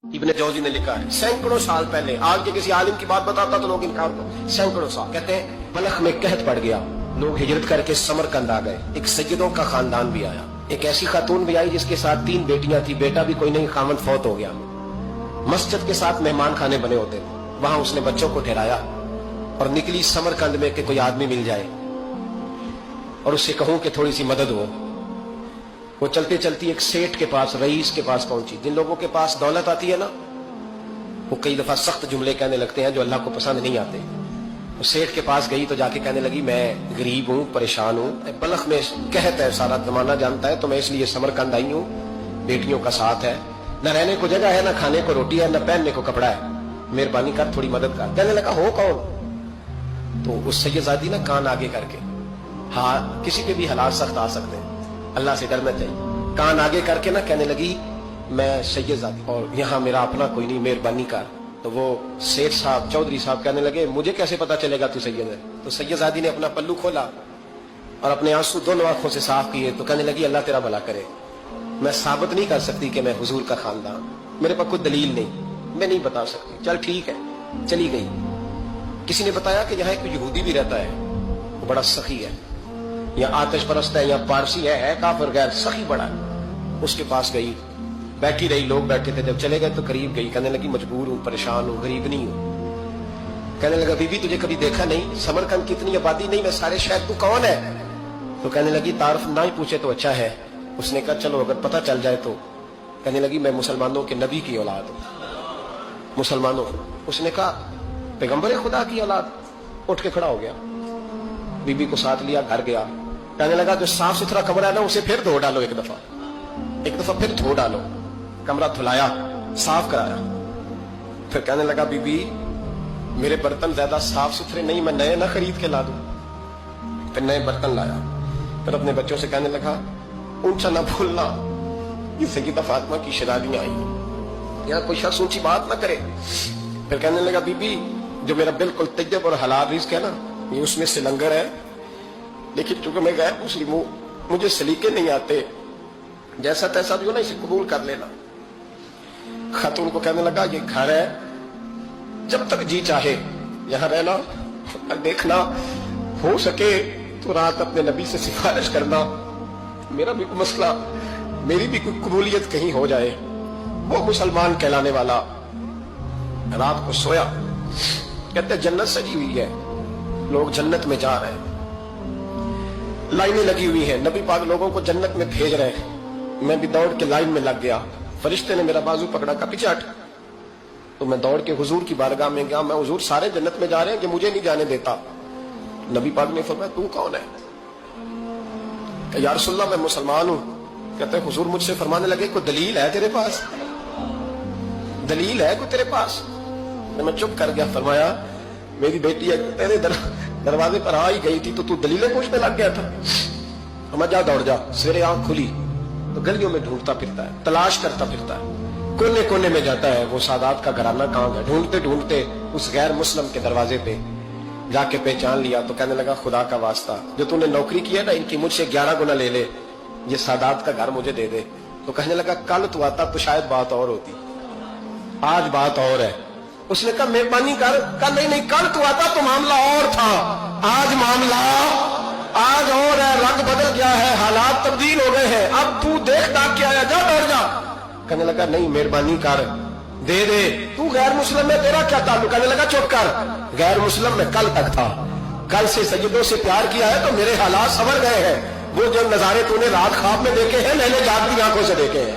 ابن جوزی نے لکھا ہے سینکڑوں سال پہلے، آج کے کسی عالم کی بات بتاتا تو لوگ انکار کرتے، سینکڑوں سال کہتے ہیں بلخ میں قحط پڑ گیا، لوگ ہجرت کر کے سمرقند آ گئے، ایک سیدوں کا خاندان بھی آیا، ایک ایسی خاتون بھی آئی جس کے ساتھ 3 بیٹیاں تھی، بیٹا بھی کوئی نہیں، خاوند فوت ہو گیا، مسجد کے ساتھ مہمان خانے بنے ہوتے تھے، وہاں اس نے بچوں کو ٹھہرایا اور نکلی سمرقند میں کہ کوئی آدمی مل جائے اور اس سے کہوں کہ تھوڑی سی مدد ہو۔ وہ چلتے چلتی ایک سیٹھ کے پاس، رئیس کے پاس پہنچی۔ جن لوگوں کے پاس دولت آتی ہے نا، وہ کئی دفعہ سخت جملے کہنے لگتے ہیں جو اللہ کو پسند نہیں آتے۔ وہ سیٹھ کے پاس گئی تو جا کے کہنے لگی میں غریب ہوں، پریشان ہوں، بلخ میں قحط ہے، سارا زمانہ جانتا ہے، تو میں اس لیے سمرقند آئی ہوں، بیٹیوں کا ساتھ ہے، نہ رہنے کو جگہ ہے، نہ کھانے کو روٹی ہے، نہ پہننے کو کپڑا ہے، مہربانی کر تھوڑی مدد کر۔ کہنے لگا ہو کون؟ تو اس سیدزادی نے کان آگے کر کے، ہاں کسی کے بھی حالات سخت آ سکتے ہیں، اللہ سے ڈرنا چاہیے، کان آگے کر کے نہ کہنے لگی میں سیدزادی اور یہاں میرا اپنا کوئی نہیں، مہربانی کر۔ تو وہ سیٹھ صاحب، چودھری صاحب کہنے لگے مجھے کیسے پتا چلے گا تو سید ہے؟ تو سیدزادی نے اپنا پلو کھولا اور اپنے آنسو دونوں آنکھوں سے صاف کیے تو کہنے لگی اللہ تیرا بھلا کرے، میں ثابت نہیں کر سکتی کہ میں حضور کا خاندان، میرے پاس کوئی دلیل نہیں، میں نہیں بتا سکتی، چل ٹھیک ہے، چلی گئی۔ کسی نے بتایا کہ یہاں ایک یہودی بھی رہتا ہے، وہ بڑا سخی ہے، یا آتش پرست ہے، یا پارسی ہے کافر غیر، سخی بڑا ہے۔ اس کے پاس گئی، بیٹھی رہی، لوگ بیٹھے تھے، جب چلے گئے تو قریب گئی، کہنے لگی مجبور ہوں، پریشان ہوں، غریب نہیں ہوں۔ کہنے لگا بی بی تجھے کبھی دیکھا نہیں، سمرقند کی اتنی آبادی نہیں، میں سارے شہر، تو کون ہے؟ تو کہنے لگی تعارف نہ ہی پوچھے تو اچھا ہے۔ اس نے کہا چلو اگر پتہ چل جائے تو۔ کہنے لگی میں مسلمانوں کے نبی کی اولاد ہوں، مسلمانوں۔ اس نے کہا پیغمبر خدا کی اولاد؟ اٹھ کے کھڑا ہو گیا، بی بی کو ساتھ لیا، گھر گیا، کہنے لگا جو صاف ستھرا کمرہ ہے نا اسے پھر دھو ڈالو، ایک دفعہ پھر دھو ڈالو۔ کمرہ دھلایا، صاف کرایا، پھر کہنے لگا بی بی میرے برتن زیادہ صاف ستھرے نہیں، میں نئے نہ خرید کے لا دوں۔ پھر نئے برتن لایا، پھر اپنے بچوں سے کہنے لگا اونچا نہ بھولنا، یہ سیدہ فاطمہ کی شہزادیاں آئی، یہاں کوئی شخص اونچی بات نہ کرے۔ پھر کہنے لگا بی بی جو میرا بالکل طیب اور حلال رزق ہے نا، یہ اس میں سے لنگر ہے، لیکن چونکہ میں غیر مسلم ہوں، مجھے سلیقے نہیں آتے، جیسا تیسا بھی ہو نا اسے قبول کر لینا۔ خاتون کو کہنے لگا یہ گھر ہے، جب تک جی چاہے یہاں رہنا، دیکھنا ہو سکے تو رات اپنے نبی سے سفارش کرنا، میرا بھی کوئی مسئلہ، میری بھی کوئی قبولیت کہیں ہو جائے۔ وہ مسلمان کہلانے والا رات کو سویا، کہتے جنت سجی ہوئی ہے، لوگ جنت میں جا رہے ہیں، لائنیں لگی ہوئی ہیں، نبی پاک لوگوں کو جنت میں بھیج رہے ہیں، میں بھی دوڑ کے لائن میں لگ گیا، فرشتے نے میرا بازو پکڑا، کا پیچھے ہٹ، تو میں دوڑ کے حضور کی بارگاہ میں گیا، میں حضور سارے جنت میں جا رہے ہیں کہ مجھے نہیں جانے دیتا۔ نبی پاک نے فرمایا تو کون ہے؟ کہ یا رسول اللہ میں مسلمان ہوں۔ کہتے ہیں حضور مجھ سے فرمانے لگے کوئی دلیل ہے تیرے پاس؟ دلیل ہے کوئی تیرے پاس؟ میں چپ کر گیا، فرمایا میری بیٹی تیرے دروازے پر آ ہی گئی تھی تو دلیلیں پوچھنے لگ گیا تھا۔ میں جا دوڑ جا، سویرے آنکھ کھلی تو گلیوں میں ڈھونڈتا پھرتا ہے، تلاش کرتا پھرتا ہے، کونے کونے میں جاتا ہے وہ سادات کا گھرانہ کہاں گیا، ڈھونڈتے ڈھونڈتے اس غیر مسلم کے دروازے پہ جا کے پہچان لیا تو کہنے لگا خدا کا واسطہ جو تو نے نوکری کی ہے نا ان کی مجھ سے 11 گنا لے لے، یہ سادات کا گھر مجھے دے دے۔ تو کہنے لگا کل تو آتا تو شاید بات اور ہوتی، آج بات اور ہے۔ اس نے کہا مہربانی کر، کہا نہیں کل تو آتا تو معاملہ اور تھا، آج معاملہ آج اور ہے، رنگ بدل گیا ہے، حالات تبدیل ہو گئے ہیں، اب تو دیکھ داکھ کے آیا، جا بیٹھ جا۔ کہنے لگا نہیں مہربانی کر، دے دے، تو غیر مسلم میں تیرا کیا تعلق؟ کہنے لگا چپ کر، غیر مسلم میں کل تک تھا، کل سے سیدوں سے پیار کیا ہے تو میرے حالات سنور گئے ہیں، وہ جو نظارے تو نے رات خواب میں دیکھے ہیں میں نے جاگتی آنکھوں سے دیکھے ہیں۔